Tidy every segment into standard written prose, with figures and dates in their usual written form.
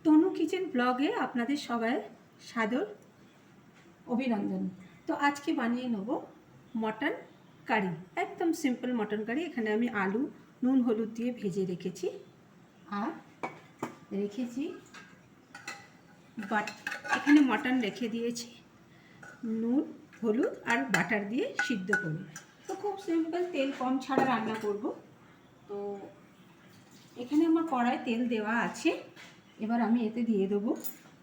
তনু kitchen ব্লগে আপনাদের সবাই সাদর অভিনন্দন। তো আজকে বানিয়ে নেব মটন কারি। একদম সিম্পল মটন কারি। এখানে আমি আলু নুন হলুদ দিয়ে ভেজে রেখেছি, আর রেখেছি এখানে মটন রেখে দিয়েছি নুন হলুদ আর বাটার দিয়ে সিদ্ধ করব। তো খুব সিম্পল, তেল কম ছাড়া রান্না করব। তো এখানে আমার কড়ায় তেল দেওয়া আছে। এবার আমি এতে দিয়ে দেবো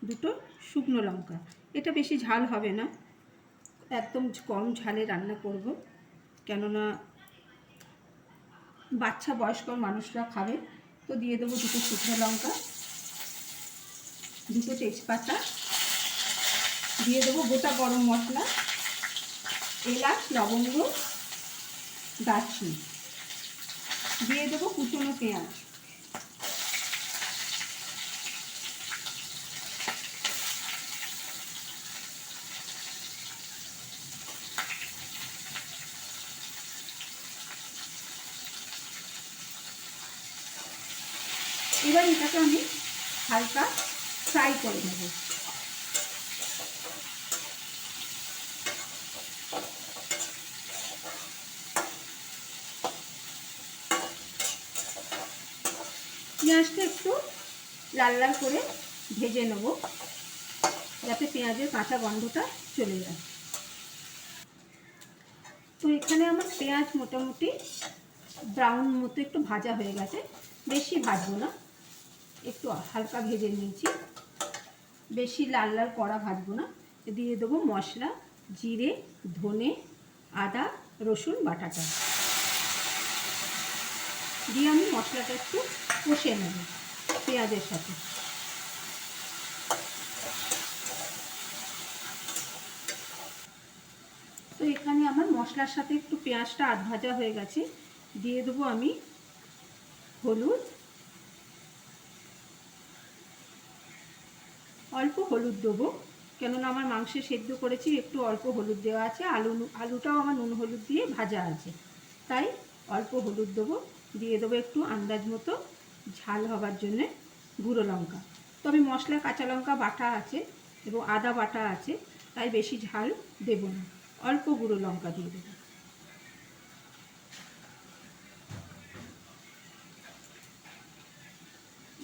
দুটো শুকনো লঙ্কা। এটা বেশি ঝাল হবে না, একদম কম ঝালে রান্না করব, কেননা বাচ্চা বয়স্ক মানুষরা খাবে। তো দিয়ে দেবো দুটো শুকনো লঙ্কা, দুটো তেজপাতা, দিয়ে দেবো গোটা গরম মশলা, এলাচ, লবঙ্গ, দারচিনি, দিয়ে দেবো কুচনো পেঁয়াজ। এবার এটাকে আমি হালকা ফ্রাই করে নেব। পেঁয়াজটা একটু লাল লাল করে ভেজে নেব, যাতে পেঁয়াজের কাঁচা গন্ধটা চলে যায়। তো এখানে আমার পেঁয়াজ মোটামুটি ব্রাউন মতো একটু ভাজা হয়ে গেছে, বেশি ভাজবো না, একটু হালকা ভেজে নিয়েছি, বেশি লাল লাল কড়া ভাজবো না। দিয়ে দেবো মশলা, জিরে, ধনে, আদা, রসুন বাটাটা দিয়ে আমি মশলাটা একটু কষে নেব পেঁয়াজের সাথে। তো এখানে আমার মশলার সাথে একটু পেঁয়াজটা আধ ভাজা হয়ে গেছে। দিয়ে দেবো আমি হলুদ, অল্প হলুদ দেবো, কেননা আমার মাংসে সেদ্ধ করেছি, একটু অল্প হলুদ দেওয়া আছে। আলুটাও আমার নুন হলুদ দিয়ে ভাজা আছে, তাই অল্প হলুদ দেবো। দিয়ে দেবো একটু আন্দাজ মতো ঝাল হবার জন্যে গুঁড়ো লঙ্কা। তবে মশলা কাঁচা লঙ্কা বাটা আছে এবং আদা বাটা আছে, তাই বেশি ঝাল দেব না, অল্প গুঁড়ো লঙ্কা দিয়ে দেবো।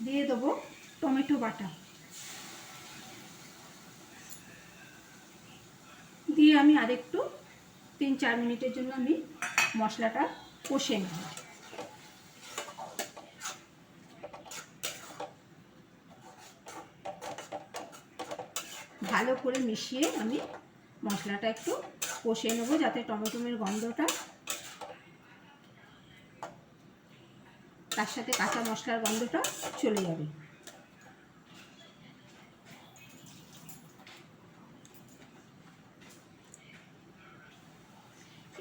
দিয়ে দেবো টমেটো বাটা, দিয়ে আমি আরেকটু 3-4 মিনিটের জন্য আমি মশলাটা কষে নেব। ভালো করে মিশিয়ে আমি মশলাটা একটু কষে নেব, যাতে টমেটোমের গন্ধটা, তার সাথে কাঁচা মশলার গন্ধটা চলে যাবে।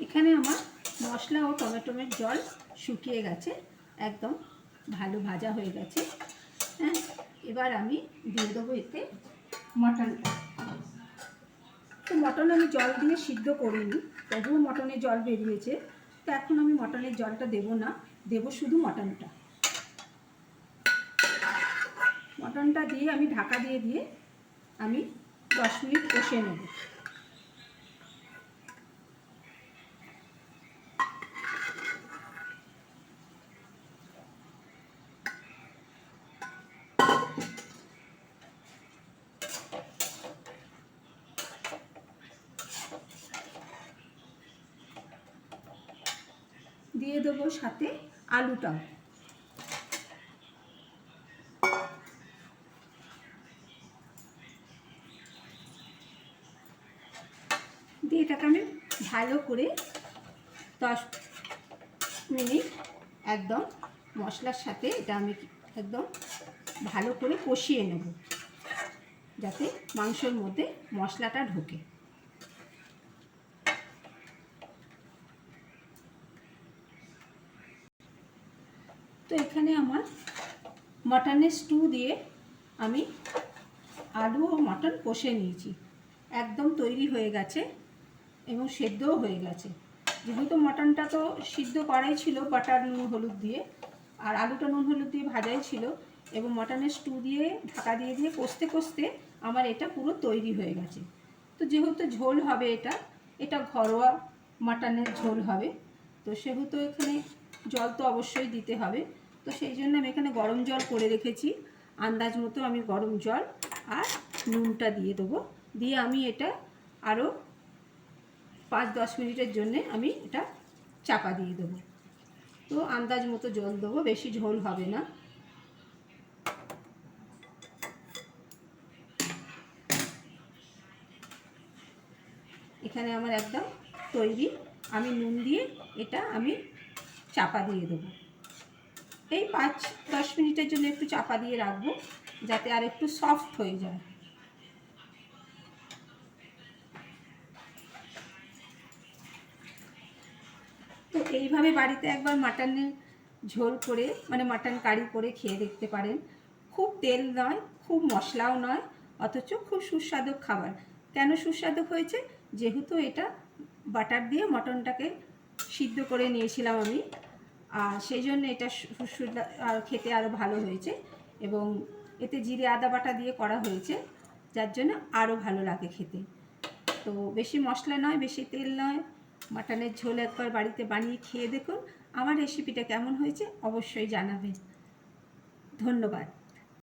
এখানে আমার মশলা ও টমেটোমের জল শুকিয়ে গেছে, একদম ভালো ভাজা হয়ে গেছে। হ্যাঁ, এবার আমি দিয়ে দেবো এতে মটনটা। তো মটন আমি জল দিয়ে সিদ্ধ করিনি, তবুও মটনে জল বেরিয়েছে। তো এখন আমি মটনের জলটা দেব না, দেব শুধু মটনটা। মটনটা দিয়ে আমি ঢাকা দিয়ে আমি 10 মিনিট কষে নেব। দিয়ে দেবো সাথে আলুটাও। দিয়ে এটাকে আমি ভালো করে 10 মিনিট একদম মশলার সাথে এটা আমি একদম ভালো করে কষিয়ে নেব, যাতে মাংসের মধ্যে মশলাটা ঢোকে। তো এখানে আমার মটনের স্টু দিয়ে আমি আলু ও মটন কষে নিয়েছি, একদম তৈরি হয়ে গেছে এবং সেদ্ধও হয়ে গেছে। যেহেতু মটনটা তো সিদ্ধ করাই ছিল বাটার নুন হলুদ দিয়ে, আর আলুটা নুন হলুদ দিয়ে ভাজাই ছিল, এবং মটনের স্টু দিয়ে ঢাকা দিয়ে দিয়ে কষতে কষতে আমার এটা পুরো তৈরি হয়ে গেছে। তো যেহেতু ঝোল হবে এটা ঘরোয়া মাটনের ঝোল হবে, তো সেহেতু এখানে জল তো অবশ্যই দিতে হবে। তো সেই জন্য আমি এখানে গরম জল করে রেখেছি, আন্দাজ মতো আমি গরম জল আর নুনটা দিয়ে দেবো। দিয়ে আমি এটা আরও 5-10 মিনিটের জন্যে আমি এটা চাপা দিয়ে দেবো। তো আন্দাজ মতো জল দেবো, বেশি ঝোল হবে না। এখানে আমার একদম তৈরি। আমি নুন দিয়ে এটা আমি চাপা দিয়ে দেবো। এই 5-10 মিনিটের জন্য একটু চাপা দিয়ে রাখবো, যাতে আর একটু সফট হয়ে যায়। তো এইভাবে বাড়িতে একবার মাটনের ঝোল করে মানে মাটন কারি করে খেয়ে দেখতে পারেন। খুব তেল নয়, খুব মশলাও নয়, অথচ খুব সুস্বাদু খাবার। কেন সুস্বাদু হয়েছে? যেহেতু এটা বাটার দিয়ে মটনটাকে সিদ্ধ করে নিয়েছিলাম আমি, আর সেই জন্য এটা খেতে আরও ভালো হয়েছে। এবং এতে জিরে আদা বাটা দিয়ে করা হয়েছে, যার জন্য আরও ভালো লাগে খেতে। তো বেশি মশলা নয়, বেশি তেল নয়, মাটনের ঝোল একবার বাড়িতে বানিয়ে খেয়ে দেখুন। আমার রেসিপিটা কেমন হয়েছে অবশ্যই জানাবেন। ধন্যবাদ।